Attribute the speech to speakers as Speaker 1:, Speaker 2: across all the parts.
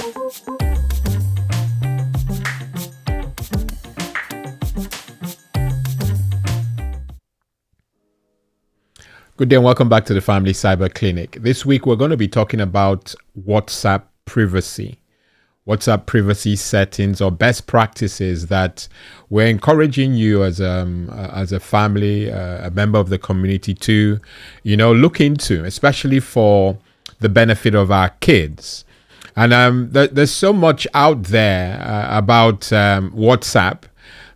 Speaker 1: Good day and welcome back to the Family Cyber Clinic. This week we're going to be talking about WhatsApp privacy. WhatsApp privacy settings or best practices that we're encouraging you as a family, a member of the community to, look into, especially for the benefit of our kids. And there's so much out there about WhatsApp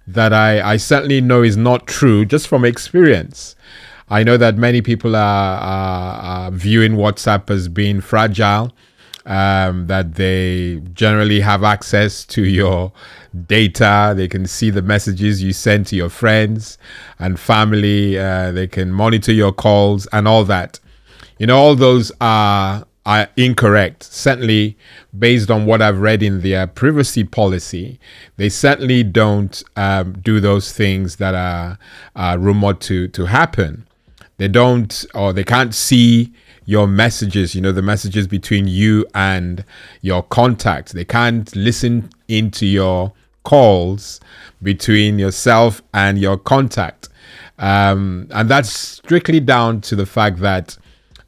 Speaker 1: that I certainly know is not true, just from experience. I know that many people are viewing WhatsApp as being fragile, that they generally have access to your data. They can see the messages you send to your friends and family. They can monitor your calls and all that. All those are incorrect. Certainly, based on what I've read in their privacy policy, they certainly don't do those things that are rumored to happen. They don't, or they can't see your messages, the messages between you and your contacts. They can't listen into your calls between yourself and your contact. And that's strictly down to the fact that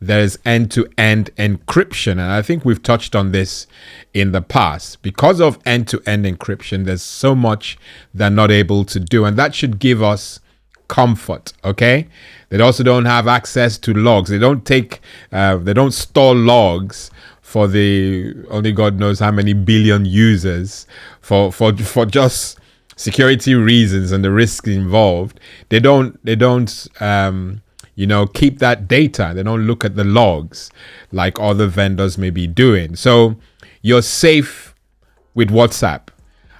Speaker 1: there's end-to-end encryption. And I think we've touched on this in the past. Because of end-to-end encryption, there's so much they're not able to do. And that should give us comfort, okay? They also don't have access to logs. They don't store logs for the only God knows how many billion users for just security reasons and the risks involved. They don't keep that data. They don't look at the logs like other vendors may be doing. So you're safe with WhatsApp.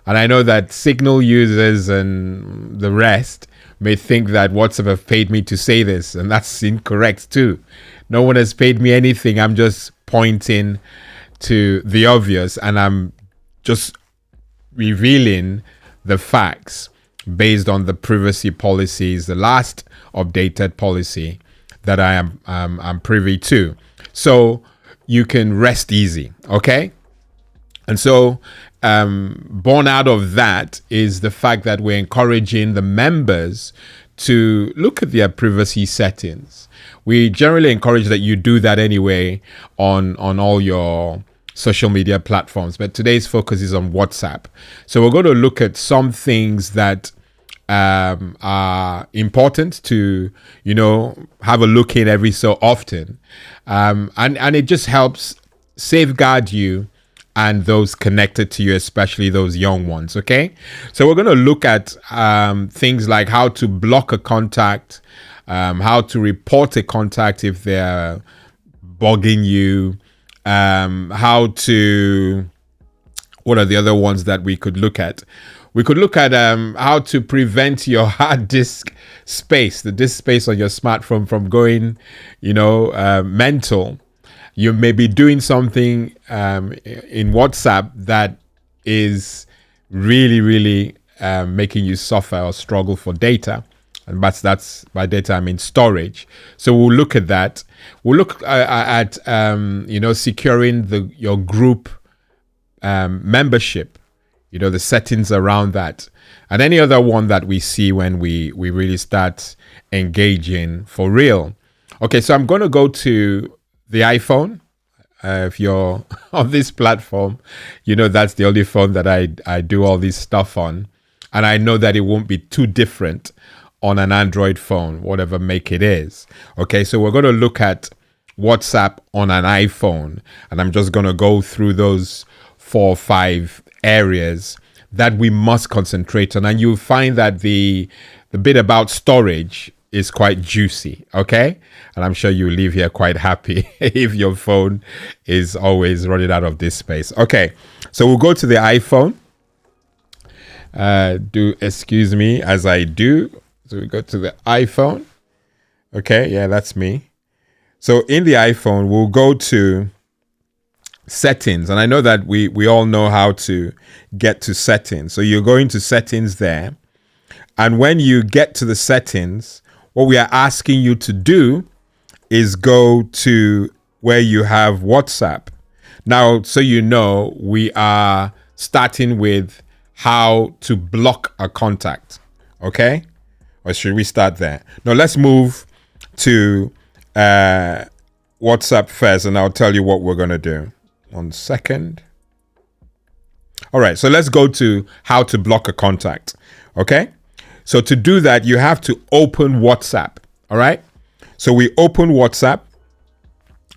Speaker 1: And I know that Signal users and the rest may think that WhatsApp have paid me to say this, and that's incorrect too. No one has paid me anything. I'm just pointing to the obvious, and I'm just revealing the facts based on the privacy policies, the last updated policy that I'm privy to. So you can rest easy, okay? And so born out of that is the fact that we're encouraging the members to look at their privacy settings. We generally encourage that you do that anyway on all your social media platforms. But today's focus is on WhatsApp. So we're going to look at some things that are important to, have a look in every so often. And it just helps safeguard you and those connected to you, especially those young ones, okay? So we're going to look at things like how to block a contact, how to report a contact if they're bugging you, what are the other ones that we could look at? We could look at how to prevent your hard disk space, the disk space on your smartphone from going, mental. You may be doing something in WhatsApp that is really, really making you suffer or struggle for data. And that's by data, I mean storage. So we'll look at that. We'll look at securing your group membership, the settings around that. And any other one that we see when we really start engaging for real. Okay, so I'm going to go to the iPhone. If you're on this platform, that's the only phone that I do all this stuff on. And I know that it won't be too different on an Android phone, whatever make it is. Okay, so we're going to look at WhatsApp on an iPhone. And I'm just going to go through those 4 or 5 areas that we must concentrate on. And you'll find that the bit about storage is quite juicy, okay? And I'm sure you leave here quite happy if your phone is always running out of this space. Okay, so we'll go to the iPhone. Do excuse me as I do. So we go to the iPhone. Okay, yeah, that's me. So in the iPhone, we'll go to settings. And I know that we all know how to get to settings. So you're going to settings there. And when you get to the settings, what we are asking you to do is go to where you have WhatsApp. Now, so you know, we are starting with how to block a contact. Okay? Or should we start there? No, let's move to WhatsApp first, and I'll tell you what we're going to do. 1 second. All right, so let's go to how to block a contact. Okay? So to do that, you have to open WhatsApp. All right? So we open WhatsApp,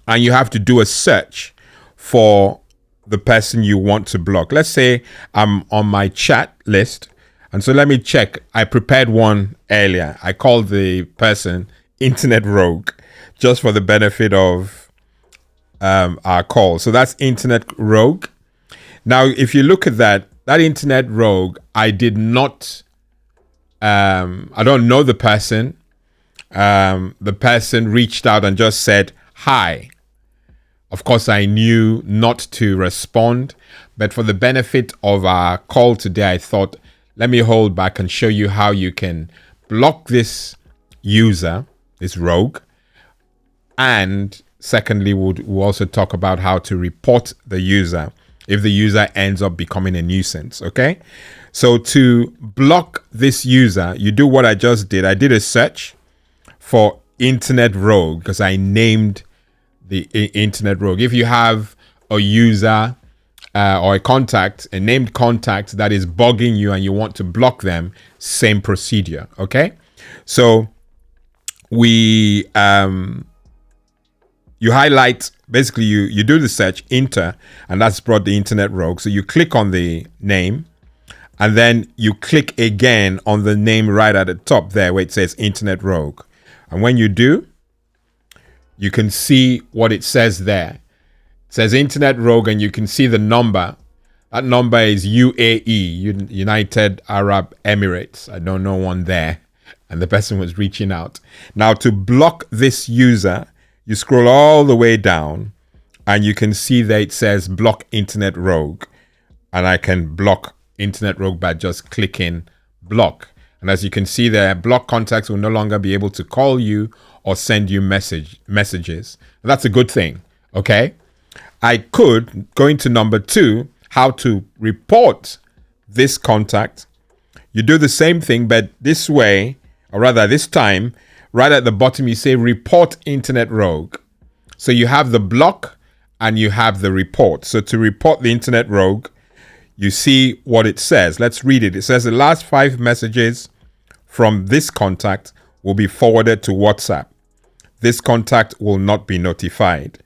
Speaker 1: and you have to do a search for the person you want to block. Let's say I'm on my chat list. And so let me check. I prepared one earlier. I called the person Internet Rogue just for the benefit of our call. So that's Internet Rogue. Now, if you look at that Internet Rogue, I did not, I don't know the person. The person reached out and just said, hi. Of course, I knew not to respond, but for the benefit of our call today, I thought, let me hold back and show you how you can block this user, this rogue. And secondly, we'll also talk about how to report the user if the user ends up becoming a nuisance, okay? So to block this user, you do what I just did. I did a search for Internet Rogue because I named the Internet Rogue. If you have a user or a contact, a named contact that is bugging you and you want to block them, same procedure, okay? So we you highlight, basically you do the search, enter, and that's brought the Internet Rogue. So you click on the name, and then you click again on the name right at the top there where it says Internet Rogue. And when you do, you can see what it says there. It says Internet Rogue, and you can see the number. That number is UAE, United Arab Emirates. I don't know one there. And the person was reaching out. Now, to block this user, you scroll all the way down, and you can see that it says block Internet Rogue. And I can block Internet Rogue by just clicking block. And as you can see there, block contacts will no longer be able to call you or send you messages. That's a good thing, okay? I could, going to number 2, how to report this contact. You do the same thing, but this way, or rather this time, right at the bottom, you say report Internet Rogue. So you have the block and you have the report. So to report the Internet Rogue, you see what it says. Let's read it. It says the last 5 messages from this contact will be forwarded to WhatsApp. This contact will not be notified.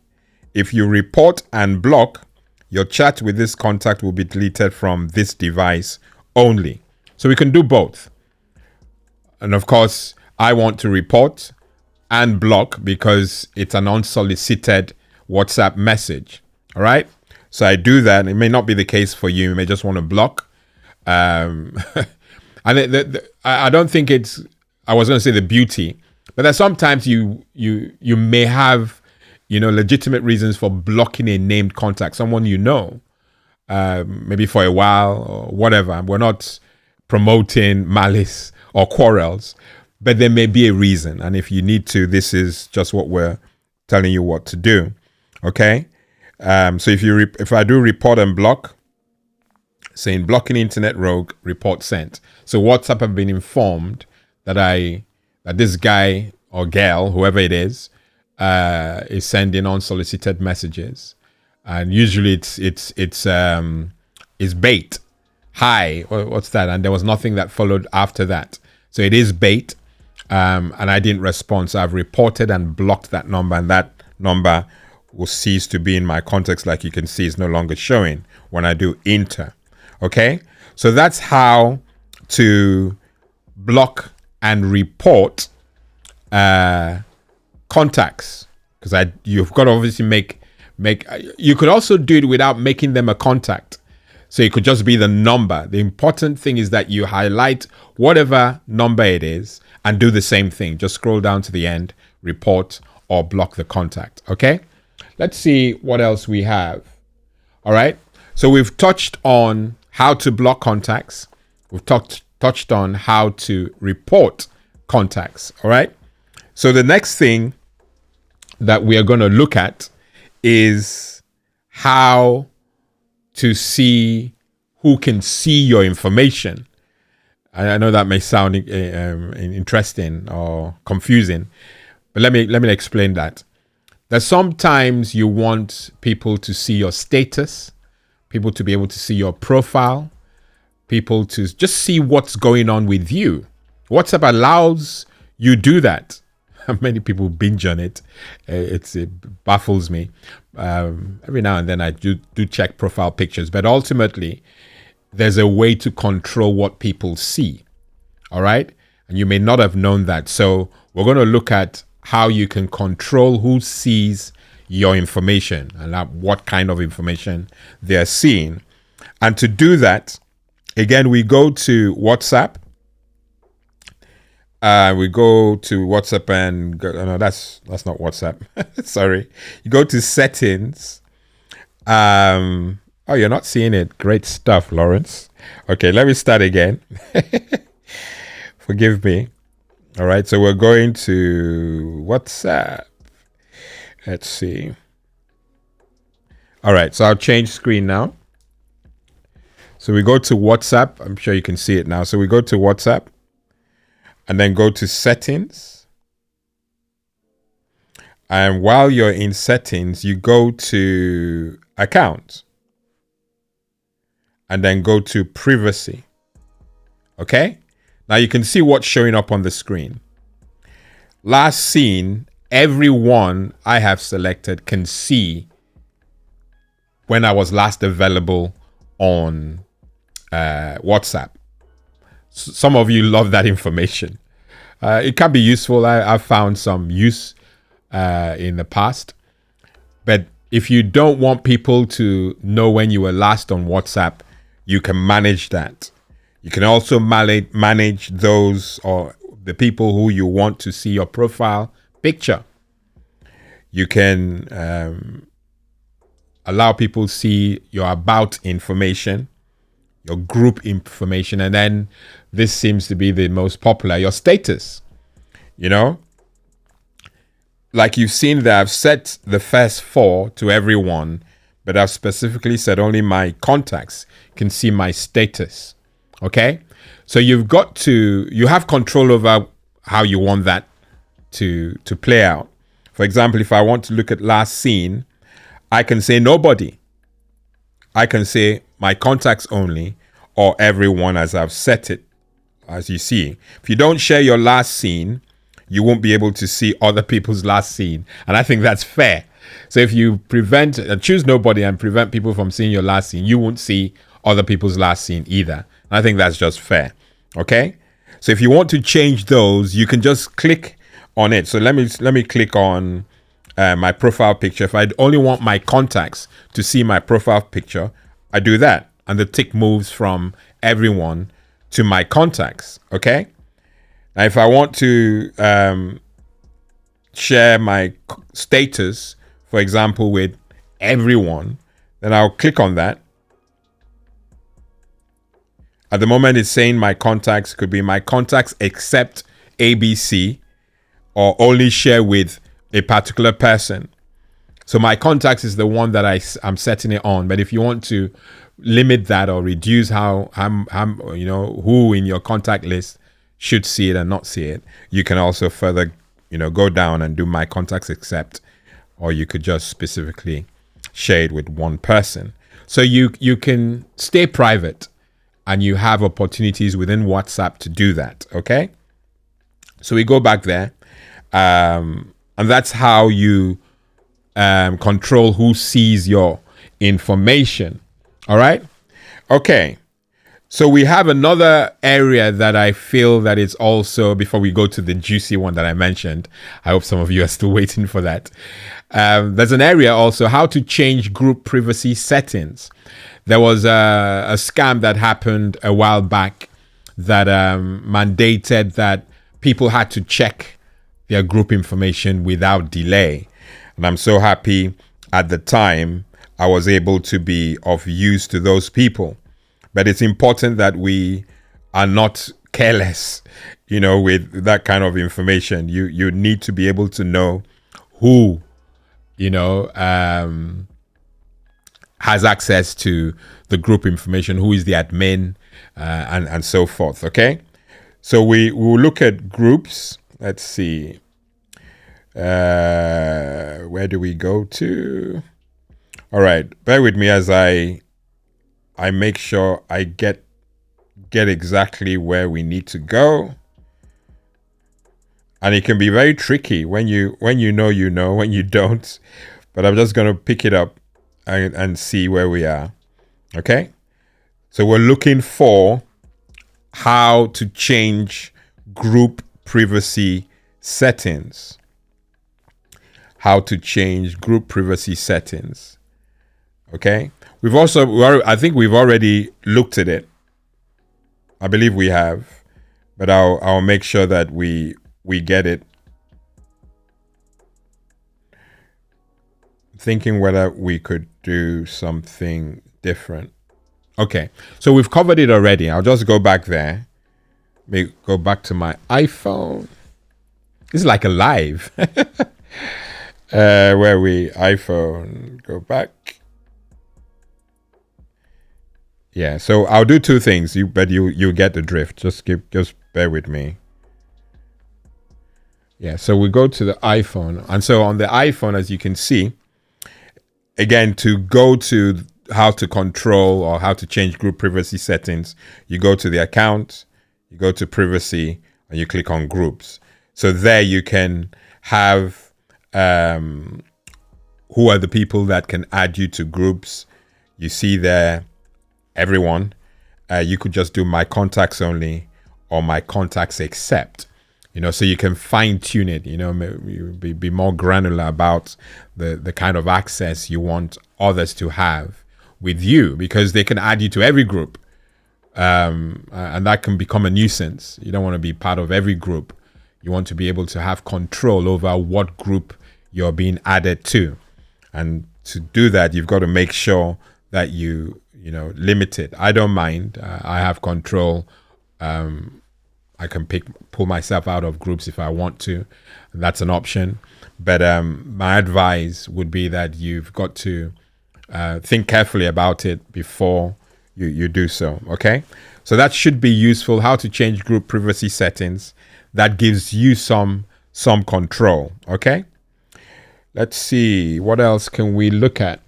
Speaker 1: If you report and block, your chat with this contact will be deleted from this device only. So we can do both. And of course, I want to report and block because it's an unsolicited WhatsApp message. All right. So I do that. It may not be the case for you. You may just want to block. And I don't think it's, I was going to say the beauty, but that sometimes you may have, legitimate reasons for blocking a named contact, someone maybe for a while or whatever. We're not promoting malice or quarrels, but there may be a reason. And if you need to, this is just what we're telling you what to do. Okay. So if I do report and block, saying blocking Internet Rogue, report sent. So WhatsApp have been informed that this guy or girl, whoever it is sending unsolicited messages, and usually it's bait. Hi, what's that? And there was nothing that followed after that. So it is bait, and I didn't respond. So I've reported and blocked that number, and that number will cease to be in my contacts. Like you can see, it's no longer showing when I do enter. Okay, so that's how to block and report contacts, because you've got to obviously make you could also do it without making them a contact. So it could just be the number. The important thing is that you highlight whatever number it is and do the same thing. Just scroll down to the end, report or block the contact. Okay, let's see what else we have. All right, so we've touched on how to block contacts. We've touched on how to report contacts. All right. So the next thing that we are going to look at is how to see who can see your information. I know that may sound interesting or confusing, but let me explain that. That sometimes you want people to see your status, people to be able to see your profile, people to just see what's going on with you. WhatsApp allows you do that. Many people binge on it. It baffles me. Every now and then I do check profile pictures, but ultimately there's a way to control what people see. All right. And you may not have known that. So we're going to look at how you can control who sees your information and what kind of information they're seeing. And to do that, again, we go to WhatsApp. We go to WhatsApp and no, that's not WhatsApp. Sorry. You go to settings. Oh, you're not seeing it. Great stuff, Lawrence. Okay, let me start again. Forgive me. All right, so we're going to WhatsApp. Let's see. All right, so I'll change screen now. So we go to WhatsApp. I'm sure you can see it now. So we go to WhatsApp and then go to settings. And while you're in settings, you go to account and then go to privacy. Okay? Now you can see what's showing up on the screen. Last seen, everyone I have selected can see when I was last available on WhatsApp. Some of you love that information. It can be useful. I've found some use in the past. But if you don't want people to know when you were last on WhatsApp, you can manage that. You can also manage those or the people who you want to see your profile picture. You can allow people to see your about information, your group information, and then this seems to be the most popular, your status. You know, like you've seen that I've set the first 4 to everyone, but I've specifically said only my contacts can see my status. Okay, so you have control over how you want that to play out. For example, if I want to look at last seen, I can say nobody. I can say my contacts only or everyone as I've set it. As you see, if you don't share your last seen, you won't be able to see other people's last seen. And I think that's fair. So if you choose nobody and prevent people from seeing your last seen, you won't see other people's last seen either. I think that's just fair. Okay. So if you want to change those, you can just click on it. So let me click on my profile picture. If I only want my contacts to see my profile picture, I do that. And the tick moves from everyone to my contacts. Okay. Now, if I want to share my status, for example, with everyone, then I'll click on that. At the moment, it's saying my contacts could be my contacts except ABC or only share with a particular person. So my contacts is the one that I'm setting it on. But if you want to limit that or reduce how who in your contact list should see it and not see it, you can also further, go down and do my contacts except, or you could just specifically share it with one person. So you can stay private. And you have opportunities within WhatsApp to do that, okay? So we go back there. And that's how you control who sees your information, all right? Okay. So we have another area that I feel that is also, before we go to the juicy one that I mentioned, I hope some of you are still waiting for that. There's an area also, how to change group privacy settings. There was a scam that happened a while back that mandated that people had to check their group information without delay. And I'm so happy at the time I was able to be of use to those people. But it's important that we are not careless, with that kind of information. You need to be able to know who, has access to the group information, who is the admin, and so forth. Okay, so we will look at groups. Let's see, where do we go to? All right, bear with me as I make sure I get exactly where we need to go. And it can be very tricky when you know, when you don't. But I'm just going to pick it up and see where we are. Okay? So we're looking for how to change group privacy settings. How to change group privacy settings. Okay? I think we've already looked at it. I believe we have. But I'll make sure that we get it. Thinking whether we could do something different. Okay, so we've covered it already. I'll just go back there. Go back to my iPhone. This is like a live. Where we iPhone, go back. Yeah, so I'll do two things. You get the drift. Just bear with me. Yeah, so we go to the iPhone. And so on the iPhone, as you can see, again, to go to how to control or how to change group privacy settings, you go to the account, you go to privacy, and you click on groups. So there you can have who are the people that can add you to groups. You see there, everyone. You could just do my contacts only or my contacts except. So you can fine tune it, be more granular about the kind of access you want others to have with you, because they can add you to every group. And that can become a nuisance. You don't want to be part of every group. You want to be able to have control over what group you're being added to. And to do that, you've got to make sure that you limit it. I don't mind. I have control. I can pull myself out of groups if I want to. That's an option. But my advice would be that you've got to think carefully about it before you do so. Okay? So that should be useful. How to change group privacy settings. That gives you some control. Okay? Let's see. What else can we look at?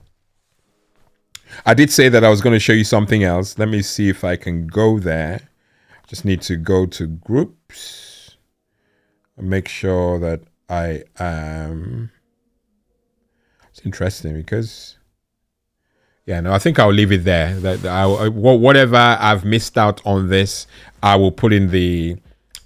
Speaker 1: I did say that I was going to show you something else. Let me see if I can go there. Just need to go to groups and make sure that I am. It's interesting because, I think I'll leave it there. That whatever I've missed out on this, I will put in the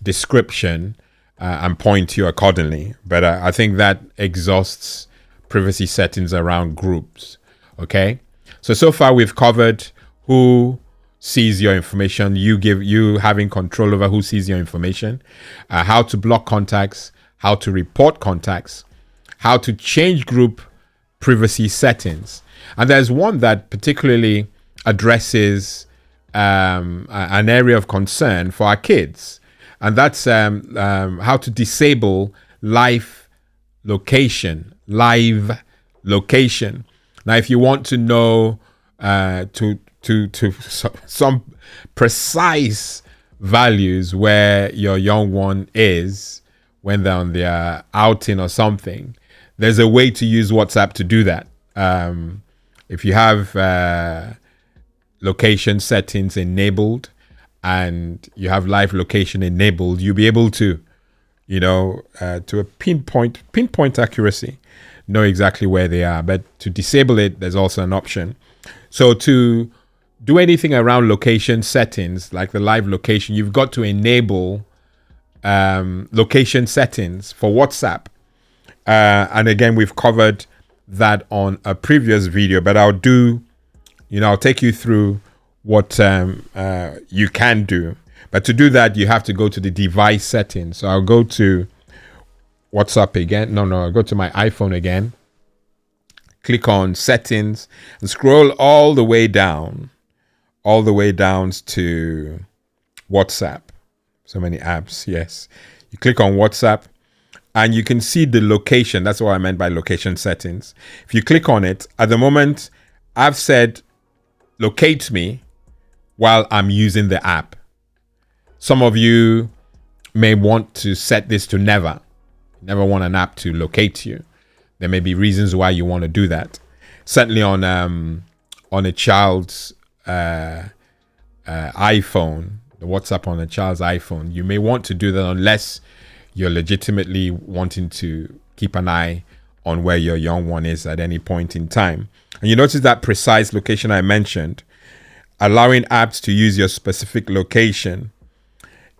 Speaker 1: description and point you accordingly. But I think that exhausts privacy settings around groups. Okay, so far we've covered who sees your information, you having control over who sees your information, how to block contacts, how to report contacts, how to change group privacy settings. And there's one that particularly addresses an area of concern for our kids, and that's how to disable live location. Now, if you want to know to some precise values where your young one is when they're on their outing or something, there's a way to use WhatsApp to do that. If you have location settings enabled and you have live location enabled, you'll be able to, to a pinpoint accuracy, know exactly where they are. But to disable it, there's also an option. So to do anything around location settings, like the live location, you've got to enable location settings for WhatsApp. And again, we've covered that on a previous video, but I'll take you through what you can do. But to do that, you have to go to the device settings. So I'll go to WhatsApp again. I'll go to my iPhone again. Click on settings and scroll all the way down to WhatsApp. So many apps. Yes. You click on WhatsApp and you can see the location. That's what I meant by location settings. If you click on it, at the moment, I've said locate me while I'm using the app. Some of you may want to set this to never. Never want an app to locate you. There may be reasons why you want to do that. Certainly on a child's iPhone, the WhatsApp on a child's iPhone, you may want to do that unless you're legitimately wanting to keep an eye on where your young one is at any point in time. And you notice that precise location I mentioned, allowing apps to use your specific location.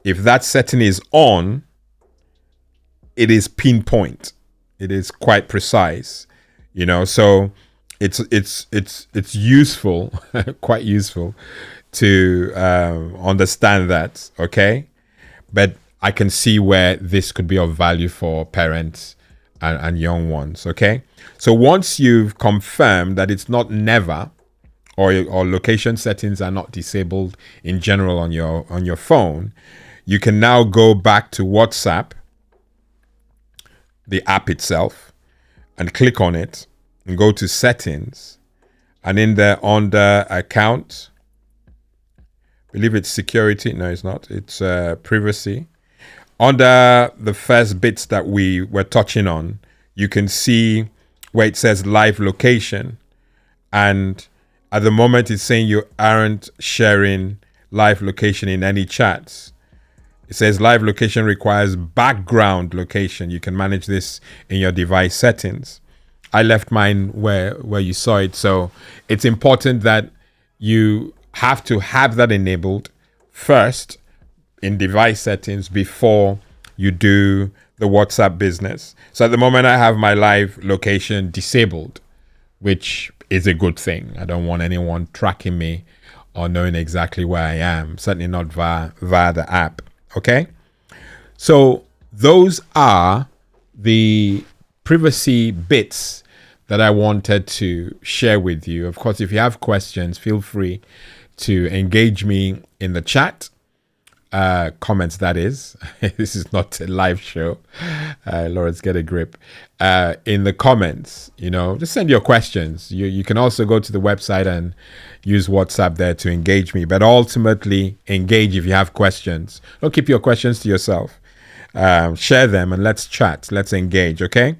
Speaker 1: If that setting is on, it is pinpoint. It is quite precise, so it's useful, quite useful to understand that, okay? But I can see where this could be of value for parents and young ones, okay? So once you've confirmed that it's not never, or location settings are not disabled in general on your phone, you can now go back to WhatsApp, the app itself, and click on it and go to settings, and in there under account, I believe it's security. No, it's not. It's privacy. Under the first bits that we were touching on, you can see where it says live location, and at the moment it's saying you aren't sharing live location in any chats. It says live location requires background location. You can manage this in your device settings. I left mine where you saw it. So it's important that you have to have that enabled first in device settings before you do the WhatsApp business. So at the moment I have my live location disabled, which is a good thing. I don't want anyone tracking me or knowing exactly where I am. Certainly not via the app. Okay, so those are the privacy bits that I wanted to share with you. Of course, if you have questions, feel free to engage me in the chat. Comments, that is. This is not a live show. Lawrence, get a grip. In the comments, just send your questions. You can also go to the website and use WhatsApp there to engage me. But ultimately, engage if you have questions. Don't keep your questions to yourself. Share them and let's chat. Let's engage, okay?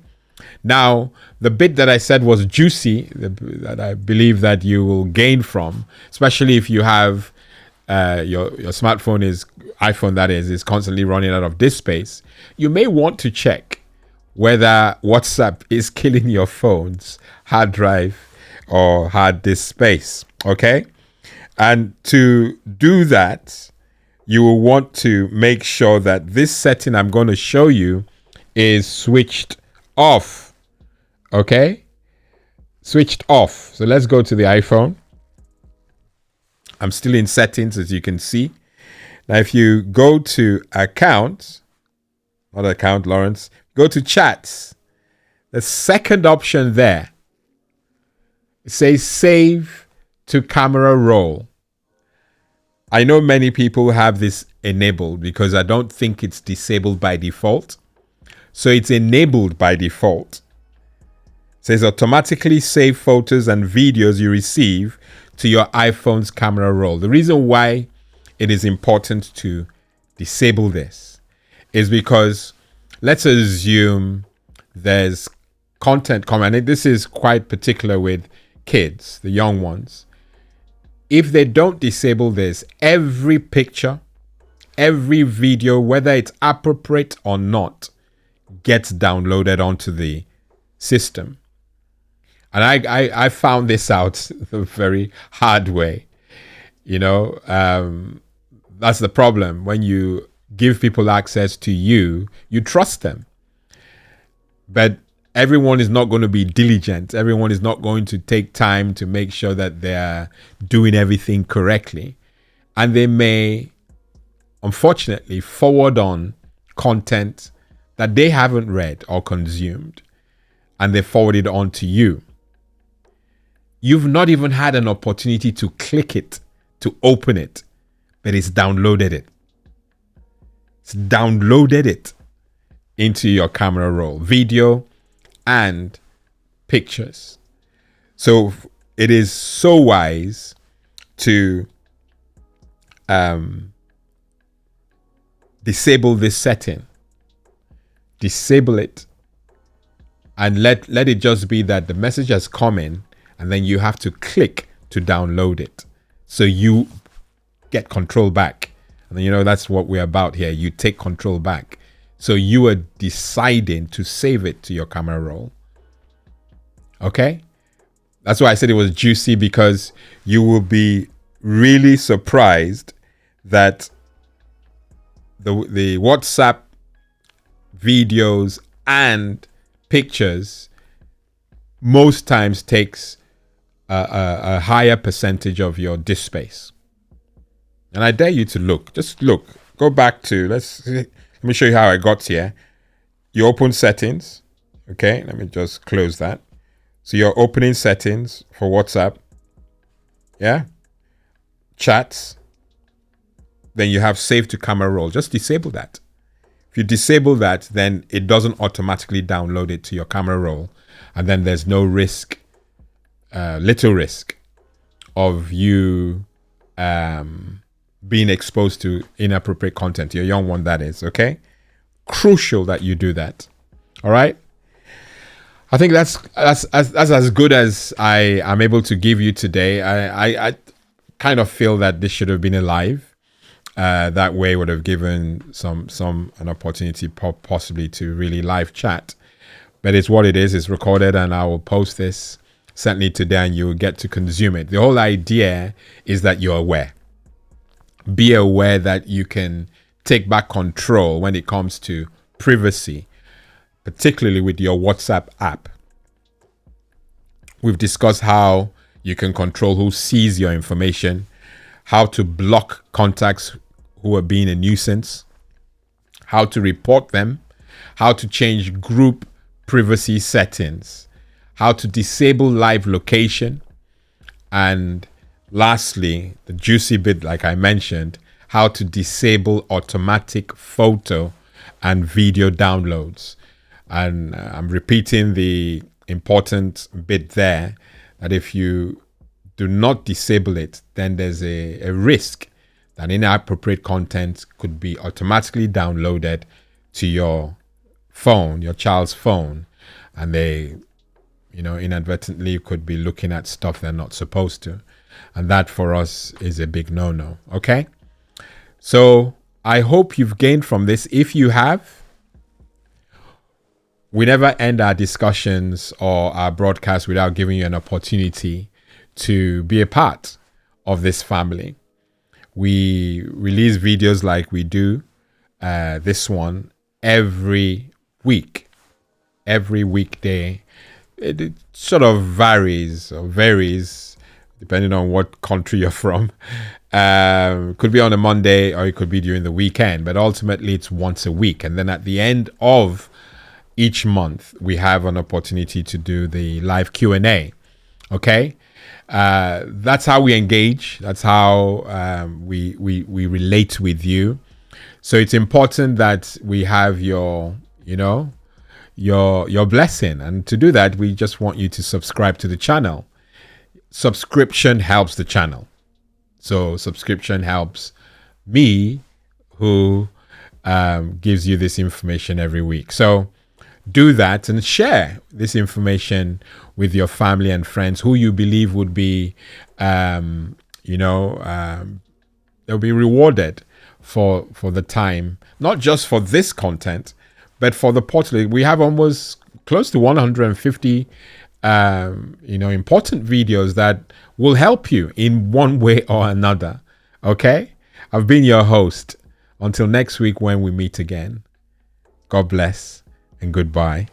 Speaker 1: Now, the bit that I said was juicy, that I believe that you will gain from, especially if you have your smartphone iPhone is constantly running out of disk space. You may want to check whether WhatsApp is killing your phone's hard drive or hard disk space, okay? And to do that, you will want to make sure that this setting I'm going to show you is switched off, okay? Switched off. So let's go to the iPhone. I'm still in settings, as you can see. Now, if you go to account, not account, Lawrence, go to chats. The second option there, it says save to camera roll. I know many people have this enabled because I don't think it's disabled by default. So it's enabled by default. It says automatically save photos and videos you receive to your iPhone's camera roll. The reason why it is important to disable this is because let's assume there's content coming. And this is quite particular with kids, the young ones. If they don't disable this, every picture, every video, whether it's appropriate or not, gets downloaded onto the system. And I found this out the very hard way. That's the problem. When you give people access to you, you trust them. But everyone is not going to be diligent. Everyone is not going to take time to make sure that they're doing everything correctly. And they may, unfortunately, forward on content that they haven't read or consumed, and they forward it on to you. You've not even had an opportunity to click it, to open it, but it's downloaded it. It's downloaded it into your camera roll, video and pictures. So it is so wise to disable this setting. Disable it and let it just be that the message has come in, and then you have to click to download it, so you get control back. And then, that's what we're about here. You take control back. So you are deciding to save it to your camera roll. Okay? That's why I said it was juicy, because you will be really surprised that the WhatsApp videos and pictures most times takes a higher percentage of your disk space. And I dare you to look. Just look. Go back to, let me show you how I got here. You open settings. Okay, let me just close that. So you're opening settings for WhatsApp. Yeah. Chats. Then you have save to camera roll. Just disable that. If you disable that, then it doesn't automatically download it to your camera roll. And then there's no risk, little risk of you being exposed to inappropriate content. Your young one, that is. Okay. Crucial that you do that. All right. I think that's as good as I am able to give you today. I kind of feel that this should have been a live. That way would have given an opportunity possibly to really live chat. But it's what it is. It's recorded, and I will post this certainly today, and you will get to consume it. The whole idea is that you're aware. Be aware that you can take back control when it comes to privacy, particularly with your WhatsApp app. We've discussed how you can control who sees your information, how to block contacts who are being a nuisance, how to report them, how to change group privacy settings, how to disable live location, and lastly, the juicy bit, like I mentioned, how to disable automatic photo and video downloads. And I'm repeating the important bit there, that if you do not disable it, then there's a risk that inappropriate content could be automatically downloaded to your phone, your child's phone, and they, inadvertently could be looking at stuff they're not supposed to. And that for us is a big no-no. Okay? So I hope you've gained from this. If you have, we never end our discussions or our broadcast without giving you an opportunity to be a part of this family. We release videos like we do, this one, every week, every weekday. It sort of varies depending on what country you're from. Could be on a Monday, or it could be during the weekend, but ultimately it's once a week. And then at the end of each month, we have an opportunity to do the live Q&A. Okay? That's how we engage. That's how we relate with you. So it's important that we have your blessing. And to do that, we just want you to subscribe to the channel. Subscription helps the channel. So subscription helps me, who gives you this information every week. So do that and share this information with your family and friends who you believe would be, they'll be rewarded for the time, not just for this content, but for the portal. We have almost close to 150, important videos that will help you in one way or another. Okay? I've been your host. Until next week when we meet again, God bless and goodbye.